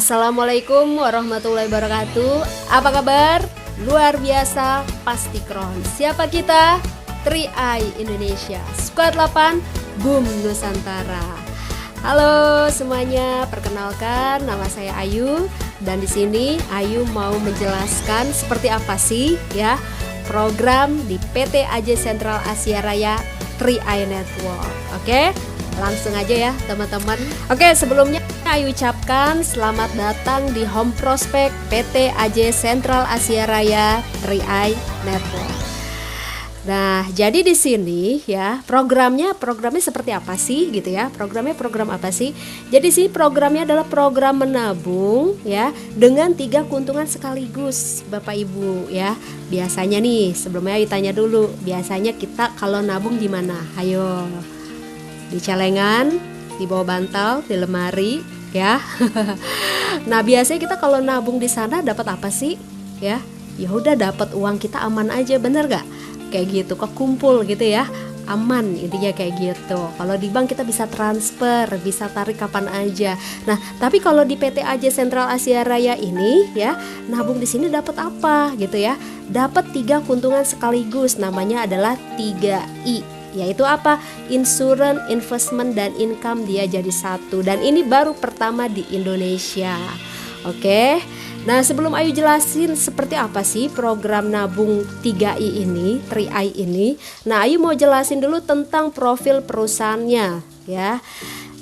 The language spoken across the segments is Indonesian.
Assalamualaikum warahmatullahi wabarakatuh. Apa kabar? Luar biasa, pasti keren. Siapa kita? 3i Indonesia, Squad 8, Boom Nusantara. Halo semuanya, perkenalkan nama saya Ayu dan di sini Ayu mau menjelaskan seperti apa sih ya program di PT AJ Sentral Asia Raya 3i Network. Oke, langsung aja ya teman-teman. Oke, sebelumnya Ayu ucapkan selamat datang di home prospek PT AJ Sentral Asia Raya 3i Network. Nah, jadi di sini ya programnya seperti apa sih gitu ya? Program apa sih? Jadi sih programnya adalah program menabung ya dengan 3 keuntungan sekaligus, Bapak Ibu ya. Biasanya nih, sebelumnya Ayu tanya dulu, biasanya kita kalau nabung di mana? Ayo. Di celengan, di bawah bantal, di lemari ya. Nah, biasanya kita kalau nabung di sana dapat apa sih? Ya udah dapat uang kita aman aja, bener gak? Kayak gitu, kekumpul gitu ya, aman intinya kayak gitu. Kalau di bank kita bisa transfer, bisa tarik kapan aja. Nah, tapi kalau di PT AJ Sentral Asia Raya ini ya, nabung di sini dapat apa gitu ya? Dapat 3 keuntungan sekaligus, namanya adalah 3I. Yaitu apa? Insurance, investment, dan income dia jadi satu. Dan ini baru pertama di Indonesia. Oke. Nah, sebelum Ayu jelasin seperti apa sih program nabung 3i ini, 3i ini. Nah, Ayu mau jelasin dulu tentang profil perusahaannya ya.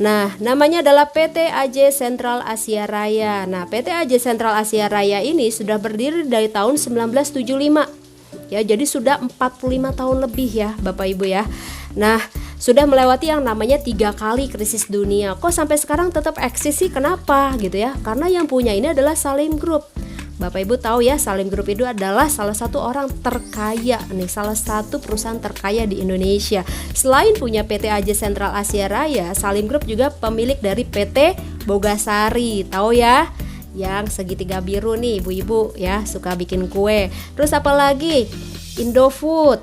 Nah, namanya adalah PT AJ Sentral Asia Raya. Nah, PT AJ Sentral Asia Raya ini sudah berdiri dari tahun 1975. Ya, jadi sudah 45 tahun lebih ya Bapak Ibu ya. Nah, sudah melewati yang namanya 3 kali krisis dunia. Kok sampai sekarang tetap eksis sih? Kenapa gitu ya? Karena yang punya ini adalah Salim Group. Bapak Ibu tahu ya, Salim Group itu adalah salah satu orang terkaya nih, salah satu perusahaan terkaya di Indonesia. Selain punya PT AJ Sentral Asia Raya, Salim Group juga pemilik dari PT Bogasari. Tahu ya? Yang segitiga biru nih ibu-ibu ya, suka bikin kue. Terus apa lagi? Indofood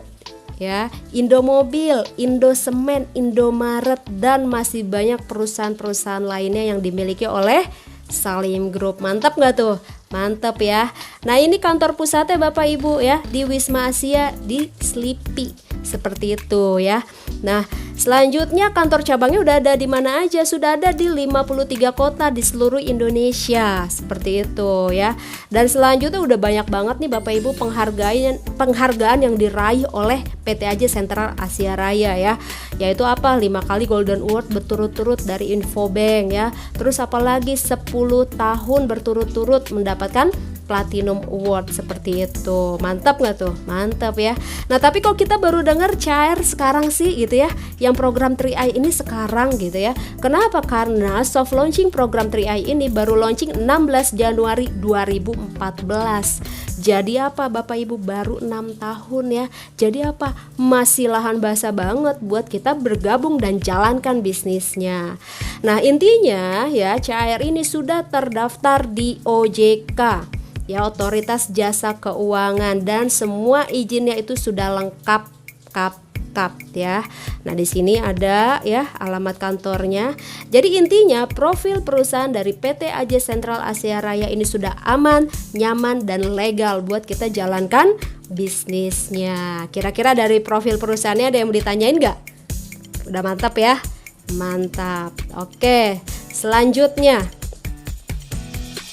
ya, Indomobil, Indosemen, Indomaret, dan masih banyak perusahaan-perusahaan lainnya yang dimiliki oleh Salim Group. Mantap nggak tuh? Mantap ya. Nah, ini kantor pusatnya Bapak Ibu ya, di Wisma Asia di Slipi. Seperti itu ya. Nah, selanjutnya kantor cabangnya udah ada di mana aja? Sudah ada di 53 kota di seluruh Indonesia. Seperti itu ya. Dan selanjutnya udah banyak banget nih Bapak Ibu penghargaan yang diraih oleh PT AJ Sentral Asia Raya ya. Yaitu apa? 5 kali Golden Award berturut-turut dari Infobank ya. Terus apalagi 10 tahun berturut-turut mendapatkan Platinum Award seperti itu. Mantap nggak tuh? Mantap ya. Nah, tapi kok kita baru dengar cair sekarang sih gitu ya, yang program 3i ini sekarang gitu ya. Kenapa? Karena soft launching program 3i ini baru launching 16 Januari 2014. Jadi apa Bapak Ibu, baru 6 tahun ya. Jadi apa? Masih lahan basah banget buat kita bergabung dan jalankan bisnisnya. Nah, intinya ya, CAR ini sudah terdaftar di OJK ya, Otoritas Jasa Keuangan, dan semua izinnya itu sudah lengkap ya. Nah, di sini ada ya alamat kantornya. Jadi intinya profil perusahaan dari PT AJ Sentral Asia Raya ini sudah aman, nyaman, dan legal buat kita jalankan bisnisnya. Kira-kira dari profil perusahaannya ada yang mau ditanyain nggak? Udah mantap ya? Mantap. Oke, selanjutnya.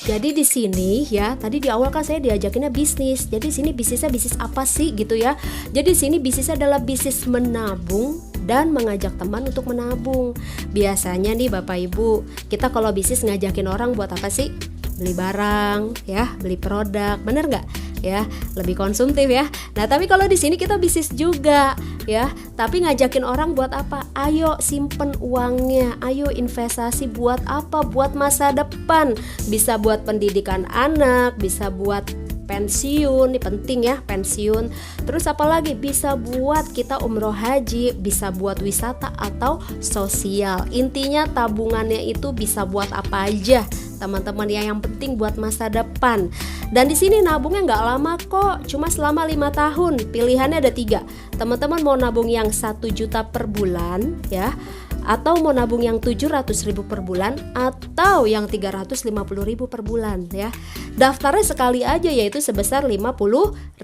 Jadi di sini ya, tadi di awal kan saya diajakinnya bisnis. Jadi sini bisnisnya bisnis apa sih gitu ya. Jadi sini bisnisnya adalah bisnis menabung dan mengajak teman untuk menabung. Biasanya nih Bapak Ibu, kita kalau bisnis ngajakin orang buat apa sih? Beli barang ya, beli produk, bener nggak? Ya, lebih konsumtif ya. Nah, tapi kalau di sini kita bisnis juga ya, tapi ngajakin orang buat apa? Ayo simpen uangnya, ayo investasi buat apa? Buat masa depan. Bisa buat pendidikan anak, bisa buat pensiun, ini penting ya, pensiun. Terus apalagi bisa buat kita umroh haji, bisa buat wisata atau sosial. Intinya tabungannya itu bisa buat apa aja teman-teman ya, yang penting buat masa depan. Dan di sini nabungnya nggak lama kok, cuma selama 5 tahun. Pilihannya ada 3. Teman-teman mau nabung yang 1 juta per bulan ya, atau mau nabung yang 700.000 per bulan atau yang 350.000 per bulan ya. Daftarnya sekali aja, yaitu sebesar 50.000.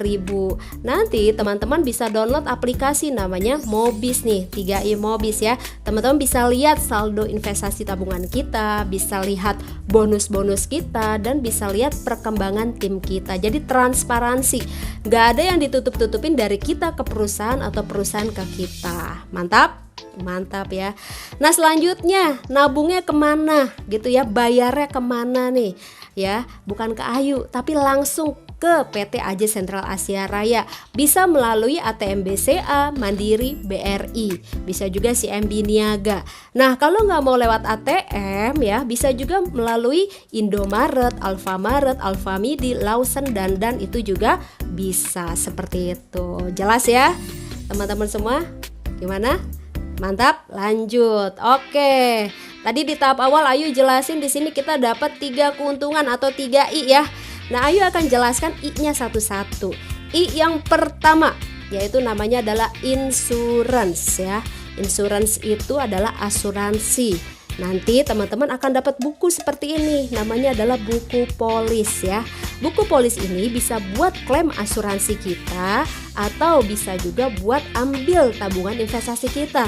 Nanti teman-teman bisa download aplikasi namanya Mobis nih, 3i Mobis ya. Teman-teman bisa lihat saldo investasi tabungan kita, bisa lihat bonus-bonus kita, dan bisa lihat perkembangan tim kita. Jadi transparansi, gak ada yang ditutup-tutupin dari kita ke perusahaan atau perusahaan ke kita. Mantap ya. Nah selanjutnya, nabungnya kemana gitu ya, bayarnya kemana nih ya, bukan ke Ayu tapi langsung ke PT AJ Sentral Asia Raya. Bisa melalui ATM BCA, Mandiri, BRI, bisa juga CIMB Niaga. Nah kalau nggak mau lewat ATM ya, bisa juga melalui Indomaret, Alfamaret, Alfamidi, Lawson, dan itu juga bisa seperti itu. Jelas ya teman-teman semua? Gimana? Mantap, lanjut. Oke. Tadi di tahap awal Ayu jelasin di sini kita dapat 3 keuntungan atau 3 I ya. Nah, Ayu akan jelaskan I-nya satu-satu. I yang pertama yaitu namanya adalah insurance ya. Insurance itu adalah asuransi. Nanti teman-teman akan dapat buku seperti ini, namanya adalah buku polis ya. Buku polis ini bisa buat klaim asuransi kita atau bisa juga buat ambil tabungan investasi kita.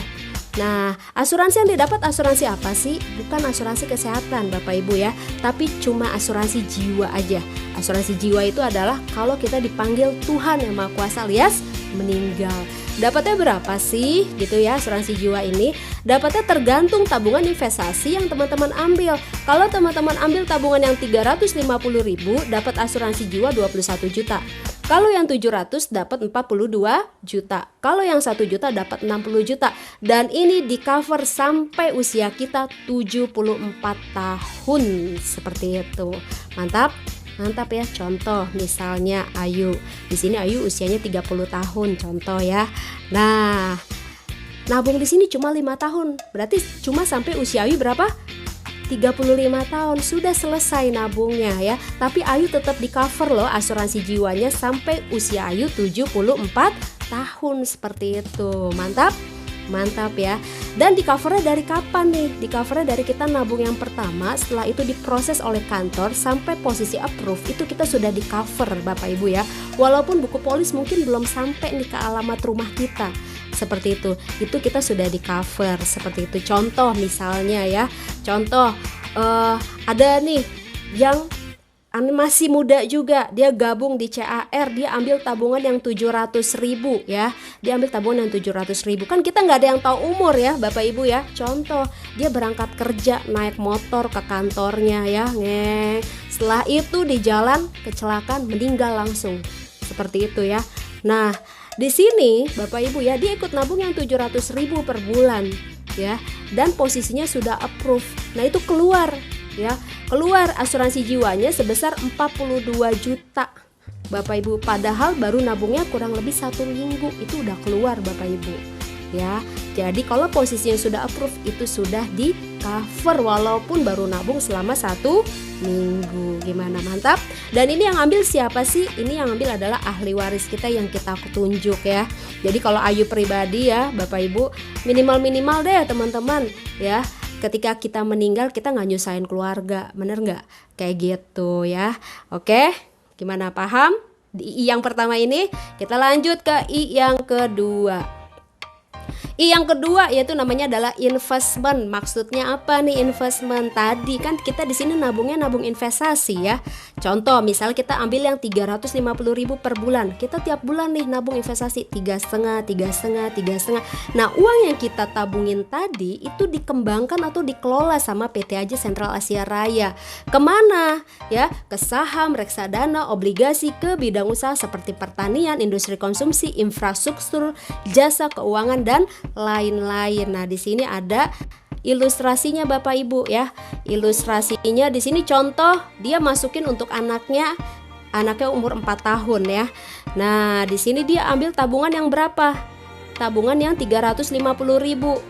Nah, asuransi yang didapat asuransi apa sih? Bukan asuransi kesehatan Bapak Ibu ya, tapi cuma asuransi jiwa aja. Asuransi jiwa itu adalah kalau kita dipanggil Tuhan Yang Maha Kuasa alias meninggal. Dapatnya berapa sih gitu ya asuransi jiwa ini? Dapatnya tergantung tabungan investasi yang teman-teman ambil. Kalau teman-teman ambil tabungan yang 350.000, dapat asuransi jiwa 21 juta. Kalau yang 700 dapat 42 juta. Kalau yang 1 juta dapat 60 juta. Dan ini di cover sampai usia kita 74 tahun. Seperti itu. Mantap. Mantap ya. Contoh misalnya Ayu. Di sini Ayu usianya 30 tahun contoh ya. Nah, nabung di sini cuma 5 tahun. Berarti cuma sampai usia Ayu berapa? 35 tahun. Sudah selesai nabungnya ya. Tapi Ayu tetap di cover loh asuransi jiwanya sampai usia Ayu 74 tahun seperti itu. Mantap. Mantap ya. Dan di covernya dari kapan nih? Di covernya dari kita nabung yang pertama, setelah itu diproses oleh kantor sampai posisi approve, itu kita sudah di cover Bapak Ibu ya. Walaupun buku polis mungkin belum sampai nih ke alamat rumah kita. Seperti itu kita sudah di cover seperti itu. Contoh misalnya ya, contoh ada nih yang masih muda juga, dia gabung di CAR, dia ambil tabungan yang 700.000 ya, dia ambil tabungan yang 700.000. Kan kita nggak ada yang tahu umur ya Bapak Ibu ya. Contoh, dia berangkat kerja naik motor ke kantornya ya, setelah itu di jalan kecelakaan meninggal langsung, seperti itu ya. Nah di sini Bapak Ibu ya, dia ikut nabung yang 700.000 per bulan ya, dan posisinya sudah approve. Nah itu keluar ya, keluar asuransi jiwanya sebesar 42 juta Bapak Ibu, padahal baru nabungnya kurang lebih 1 minggu itu udah keluar Bapak Ibu ya. Jadi kalau posisinya sudah approve itu sudah di cover walaupun baru nabung selama 1 minggu. Gimana, mantap? Dan ini yang ambil siapa sih? Ini yang ambil adalah ahli waris kita yang kita tunjuk ya. Jadi kalau Ayu pribadi ya Bapak Ibu, minimal deh teman-teman ya, ketika kita meninggal kita nggak nyusahin keluarga, bener nggak? Kayak gitu ya. Oke, gimana, paham? Di I yang pertama ini kita lanjut ke I yang kedua. I yang kedua yaitu namanya adalah investment. Maksudnya apa nih investment? Tadi kan kita di sini nabungnya nabung investasi ya. Contoh misal kita ambil yang 350.000 per bulan. Kita tiap bulan nih nabung investasi 3,5. Nah, uang yang kita tabungin tadi itu dikembangkan atau dikelola sama PT AJ Sentral Asia Raya. Kemana? Ya, ke saham, reksadana, obligasi, ke bidang usaha seperti pertanian, industri konsumsi, infrastruktur, jasa keuangan dan lain-lain. Nah, di sini ada ilustrasinya Bapak Ibu ya. Ilustrasinya di sini contoh dia masukin untuk anaknya umur 4 tahun ya. Nah, di sini dia ambil tabungan yang berapa? Tabungan yang 350.000.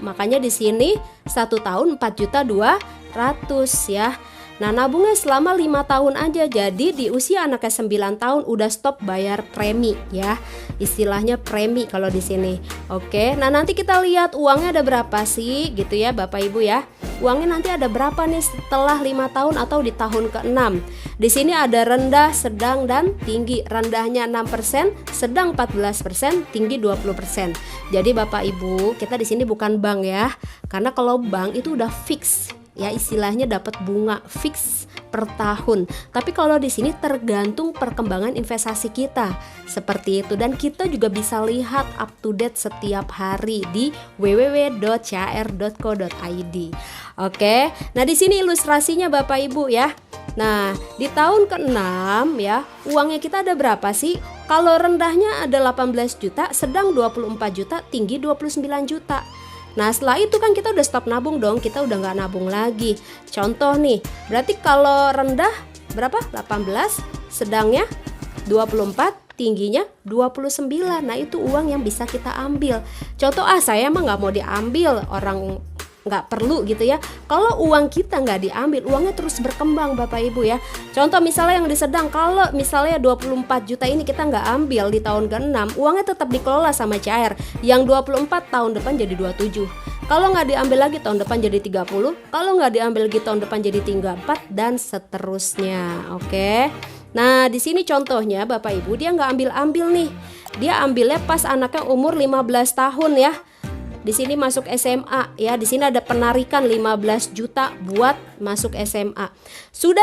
Makanya di sini 1 tahun 4.200.000 ya. Nah, nabungnya selama 5 tahun aja. Jadi di usia anaknya 9 tahun udah stop bayar premi ya. Istilahnya premi kalau di sini. Oke. Nah, nanti kita lihat uangnya ada berapa sih gitu ya Bapak Ibu ya. Uangnya nanti ada berapa nih setelah 5 tahun atau di tahun ke-6. Di sini ada rendah, sedang, dan tinggi. Rendahnya 6%, sedang 14%, tinggi 20%. Jadi Bapak Ibu, kita di sini bukan bank ya. Karena kalau bank itu udah fix ya, istilahnya dapat bunga fix per tahun. Tapi kalau di sini tergantung perkembangan investasi kita. Seperti itu, dan kita juga bisa lihat up to date setiap hari di www.chr.co.id. Oke. Nah, di sini ilustrasinya Bapak Ibu ya. Nah, di tahun ke-6 ya, uangnya kita ada berapa sih? Kalau rendahnya ada 18 juta, sedang 24 juta, tinggi 29 juta. Nah, setelah itu kan kita udah stop nabung dong, kita udah nggak nabung lagi. Contoh nih, berarti kalau rendah berapa? 18, sedangnya 24, tingginya 29. Nah, itu uang yang bisa kita ambil. Contoh, saya emang nggak mau diambil, orang nggak perlu gitu ya. Kalau uang kita nggak diambil, uangnya terus berkembang Bapak Ibu ya. Contoh misalnya yang di sedang, kalau misalnya 24 juta ini kita nggak ambil di tahun ke-6, uangnya tetap dikelola sama CHR. Yang 24 tahun depan jadi 27. Kalau nggak diambil lagi tahun depan jadi 30. Kalau nggak diambil lagi tahun depan jadi 34 dan seterusnya. Oke. Nah, di sini contohnya Bapak Ibu, dia nggak ambil-ambil nih. Dia ambilnya pas anaknya umur 15 tahun ya. Di sini masuk SMA ya. Di sini ada penarikan 15 juta buat masuk SMA. Sudah